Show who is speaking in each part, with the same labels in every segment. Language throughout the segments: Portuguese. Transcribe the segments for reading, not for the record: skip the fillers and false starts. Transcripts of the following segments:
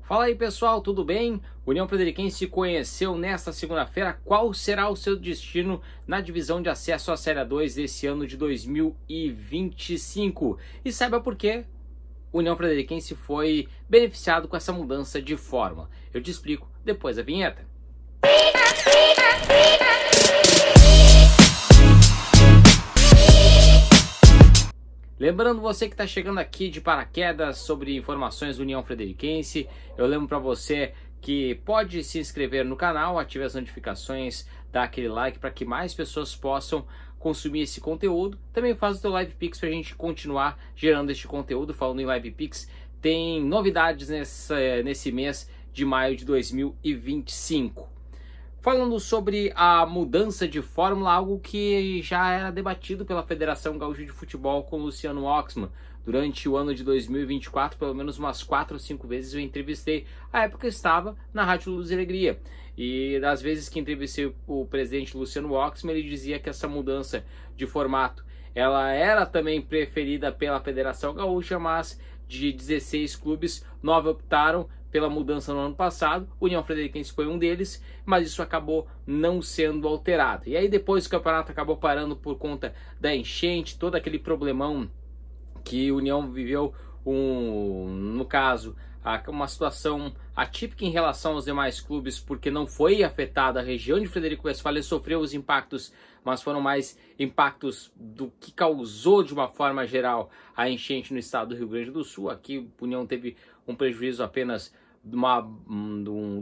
Speaker 1: Fala aí pessoal, tudo bem? O União Frederiquense se conheceu nesta segunda-feira. Qual será o seu destino na divisão de acesso à Série 2 desse ano de 2025? E saiba por quê o União Frederiquense foi beneficiado com essa mudança de forma. Eu te explico depois da vinheta. Lembrando você que está chegando aqui de paraquedas sobre informações do União Frederiquense, eu lembro para você que pode se inscrever no canal, ative as notificações, dá aquele like para que mais pessoas possam consumir esse conteúdo. Também faz o teu Live Pix para a gente continuar gerando este conteúdo. Falando em Live Pix, tem novidades nesse mês de maio de 2025. Falando sobre a mudança de fórmula, algo que já era debatido pela Federação Gaúcha de Futebol com Luciano Oxman. Durante o ano de 2024, pelo menos umas 4 ou 5 vezes eu entrevistei. À época eu estava na Rádio Luz e Alegria. E das vezes que entrevistei o presidente Luciano Oxman, ele dizia que essa mudança de formato ela era também preferida pela Federação Gaúcha, mas de 16 clubes, 9 optaram pela mudança no ano passado. O União Frederiquense foi um deles, mas isso acabou não sendo alterado. E aí depois o campeonato acabou parando por conta da enchente, todo aquele problemão que o União viveu, no caso, uma situação atípica em relação aos demais clubes, porque não foi afetada a região de Frederico Westphalen, sofreu os impactos, mas foram mais impactos do que causou de uma forma geral a enchente no estado do Rio Grande do Sul. Aqui o União teve um prejuízo apenas do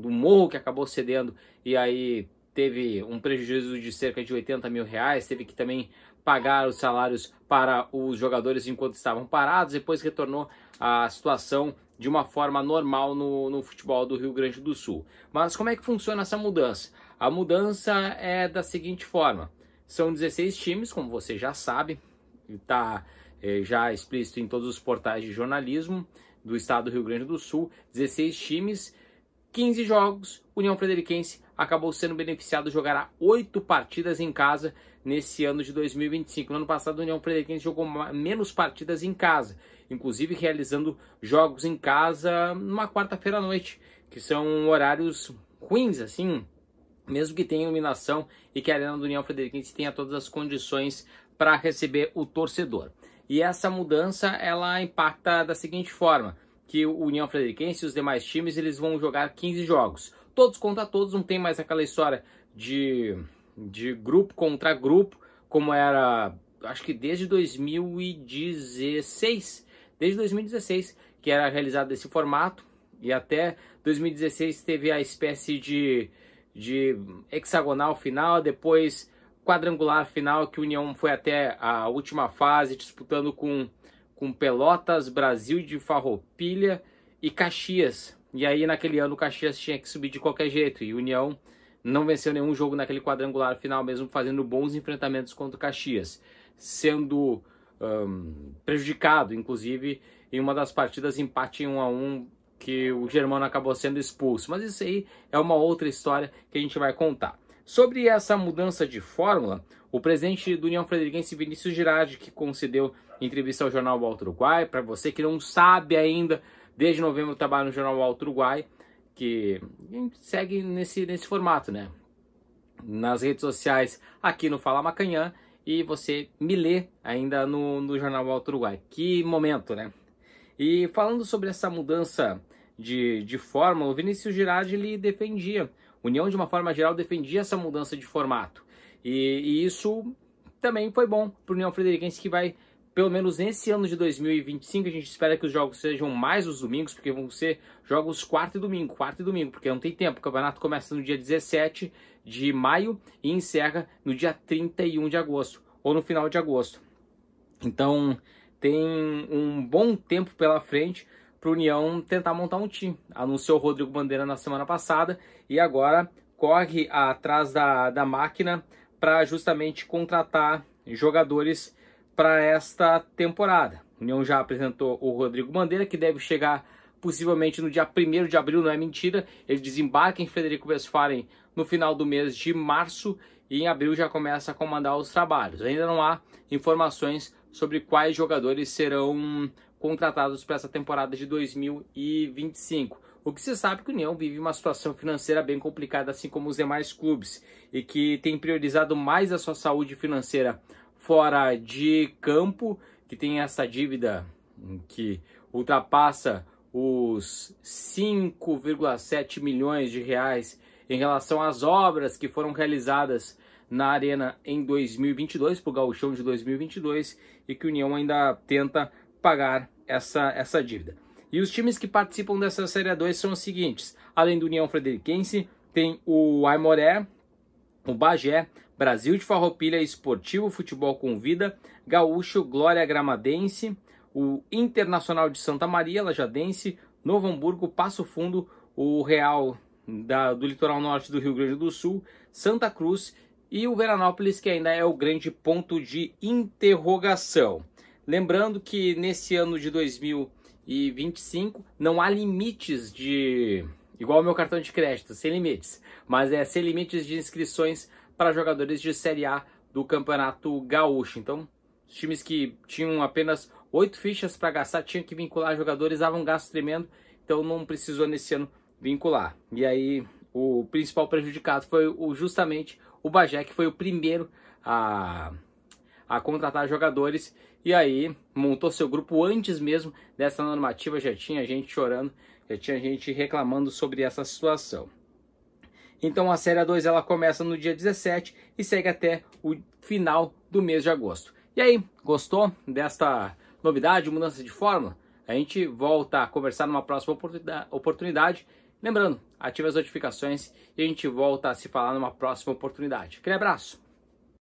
Speaker 1: morro que acabou cedendo, e aí teve um prejuízo de cerca de 80 mil reais, teve que também pagar os salários para os jogadores enquanto estavam parados, depois retornou a situação de uma forma normal no futebol do Rio Grande do Sul. Mas como é que funciona essa mudança? A mudança é da seguinte forma: são 16 times, como você já sabe, está já explícito em todos os portais de jornalismo do estado do Rio Grande do Sul, 16 times, 15 jogos. União Frederiquense acabou sendo beneficiado, jogará 8 partidas em casa nesse ano de 2025. No ano passado, a União Frederiquense jogou menos partidas em casa, inclusive realizando jogos em casa numa quarta-feira à noite, que são horários ruins, assim, mesmo que tenha iluminação e que a Arena do União Frederiquense tenha todas as condições para receber o torcedor. E essa mudança, ela impacta da seguinte forma: que o União Frederiquense e os demais times, eles vão jogar 15 jogos. Todos contra todos, não tem mais aquela história de grupo contra grupo, como era, acho que desde 2016. Desde 2016 que era realizado esse formato, e até 2016 teve a espécie de hexagonal final, depois quadrangular final, que o União foi até a última fase disputando com Pelotas, Brasil de Farroupilha e Caxias. E aí naquele ano o Caxias tinha que subir de qualquer jeito, e o União não venceu nenhum jogo naquele quadrangular final, mesmo fazendo bons enfrentamentos contra o Caxias, sendo prejudicado, inclusive, em uma das partidas, empate em 1-1, que o Germano acabou sendo expulso. Mas isso aí é uma outra história que a gente vai contar. Sobre essa mudança de fórmula, o presidente do União Frederiquense, Vinícius Girardi, que concedeu entrevista ao Jornal do Alto Uruguai, para você que não sabe ainda, desde novembro eu trabalho no Jornal do Alto Uruguai, que segue nesse formato, né? Nas redes sociais, aqui no Fala Macanhã, e você me lê ainda no Jornal do Alto Uruguai. Que momento, né? E falando sobre essa mudança de fórmula, o Vinícius Girardi, ele defendia, União de uma forma geral defendia essa mudança de formato, e isso também foi bom para o União Frederiquense, que vai, pelo menos nesse ano de 2025, a gente espera que os jogos sejam mais os domingos, porque vão ser jogos quarta e domingo, porque não tem tempo. O campeonato começa no dia 17 de maio e encerra no dia 31 de agosto, ou no final de agosto. Então tem um bom tempo pela frente para o União tentar montar um time. Anunciou o Rodrigo Bandeira na semana passada e agora corre atrás da máquina para justamente contratar jogadores para esta temporada. A União já apresentou o Rodrigo Bandeira, que deve chegar possivelmente no dia 1º de abril, não é mentira. Ele desembarca em Frederico Westphalen no final do mês de março e em abril já começa a comandar os trabalhos. Ainda não há informações sobre quais jogadores serão contratados para essa temporada de 2025. O que se sabe é que o União vive uma situação financeira bem complicada, assim como os demais clubes, e que tem priorizado mais a sua saúde financeira fora de campo, que tem essa dívida que ultrapassa os 5,7 milhões de reais em relação às obras que foram realizadas na Arena em 2022, para o Gauchão de 2022, e que o União ainda tenta pagar essa dívida. E os times que participam dessa Série A2 são os seguintes: além do União Frederiquense, tem o Aimoré, o Bagé, Brasil de Farroupilha, Esportivo Futebol com Vida, Gaúcho, Glória Gramadense, o Internacional de Santa Maria, Lajadense, Novo Hamburgo, Passo Fundo, o Real do Litoral Norte do Rio Grande do Sul, Santa Cruz e o Veranópolis, que ainda é o grande ponto de interrogação. Lembrando que nesse ano de 2025 não há limites de... igual ao meu cartão de crédito, sem limites. Mas sem limites de inscrições para jogadores de Série A do Campeonato Gaúcho. Então, os times que tinham apenas 8 fichas para gastar tinham que vincular jogadores, davam um gasto tremendo. Então não precisou nesse ano vincular. E aí o principal prejudicado foi justamente o Bagé, que foi o primeiro a contratar jogadores, e aí montou seu grupo antes mesmo dessa normativa. Já tinha gente chorando, já tinha gente reclamando sobre essa situação. Então a Série A2 ela começa no dia 17 e segue até o final do mês de agosto. E aí, gostou desta novidade, mudança de fórmula? A gente volta a conversar numa próxima oportunidade. Lembrando, ative as notificações e a gente volta a se falar numa próxima oportunidade. Aquele abraço!